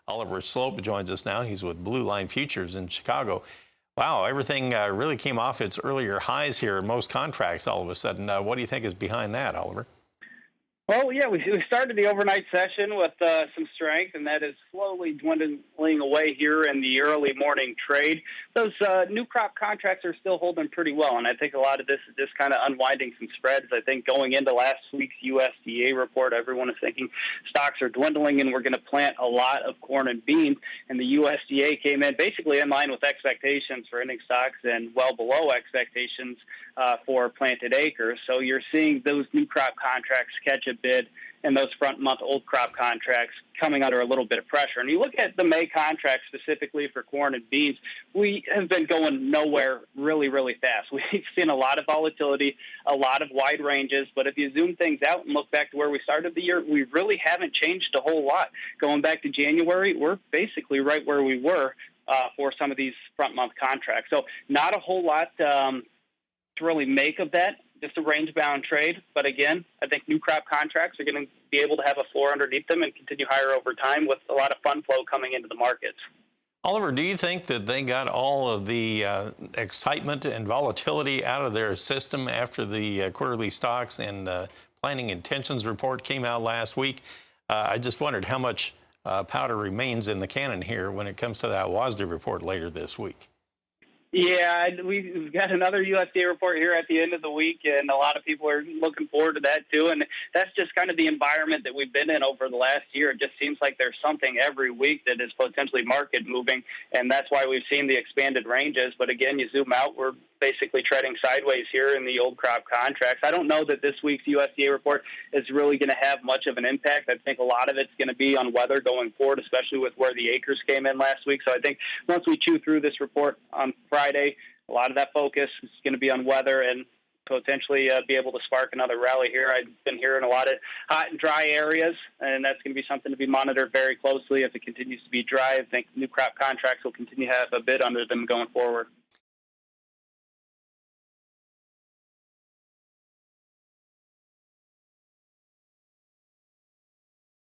Oliver Sloup joins us now. He's with Blue Line Futures in Chicago. Wow, everything really came off its earlier highs here in most contracts all of a sudden. What do you think is behind that, Oliver? Well, yeah, we started the overnight session with some strength, and that is slowly dwindling away here in the early morning trade. Those new crop contracts are still holding pretty well, and I think a lot of this is just kind of unwinding some spreads. I think going into last week's USDA report, everyone is thinking stocks are dwindling and we're going to plant a lot of corn and beans, and the USDA came in basically in line with expectations for ending stocks and well below expectations for planted acres. So you're seeing those new crop contracts catch a bid and those front month old crop contracts coming under a little bit of pressure. And you look at the May contract specifically for corn and beans, we have been going nowhere really, really fast. We've seen a lot of volatility, a lot of wide ranges, but if you zoom things out and look back to where we started the year, we really haven't changed a whole lot. Going back to January, we're basically right where we were for some of these front month contracts. So not a whole lot to really make of that. Just a range-bound trade. But again, I think new crop contracts are going to be able to have a floor underneath them and continue higher over time with a lot of fund flow coming into the markets. Oliver, do you think that they got all of the excitement and volatility out of their system after the quarterly stocks and planning intentions report came out last week? I just wondered how much powder remains in the cannon here when it comes to that WASDE report later this week. Yeah, we've got another USDA report here at the end of the week, and a lot of people are looking forward to that too. And that's just kind of the environment that we've been in over the last year. It just seems like there's something every week that is potentially market moving, and that's why we've seen the expanded ranges. But again, you zoom out, we're basically treading sideways here in the old crop contracts. I don't know that this week's USDA report is really going to have much of an impact. I think a lot of it's going to be on weather going forward, especially with where the acres came in last week. So I think once we chew through this report on Friday, a lot of that focus is going to be on weather and potentially be able to spark another rally here. I've been hearing a lot of hot and dry areas, and that's going to be something to be monitored very closely. If it continues to be dry, I think new crop contracts will continue to have a bid under them going forward.